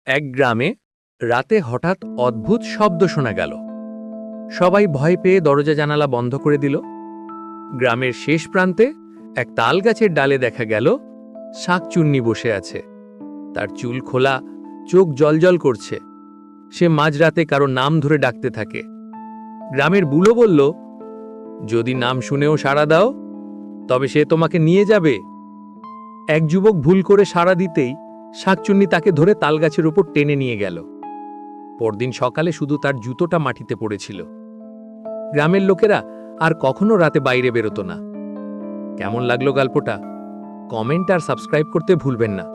এক গ্রামে রাতে হঠাৎ অদ্ভুত শব্দ শোনা গেল। সবাই ভয় পেয়ে দরজা জানালা বন্ধ করে দিল। গ্রামের শেষ প্রান্তে এক তাল গাছের ডালে দেখা গেল শাকচুন্নি বসে আছে। তার চুল খোলা, চোখ জ্বলজ্বল করছে। সে মাঝরাতে কারো নাম ধরে ডাকতে থাকে। গ্রামের বুড়ো বলল, যদি নাম শুনেও সাড়া দাও তবে সে তোমাকে নিয়ে যাবে। এক যুবক ভুল করে সাড়া দিতেই শাকচুন্নি তাকে ধরে তালগাছের উপর টেনে নিয়ে গেল। পরদিন সকালে শুধু তার জুতোটা মাটিতে পড়েছিল। গ্রামের লোকেরা আর কখনো রাতে বাইরে বেরোতো না। কেমন লাগলো গল্পটা? কমেন্ট আর সাবস্ক্রাইব করতে ভুলবেন না।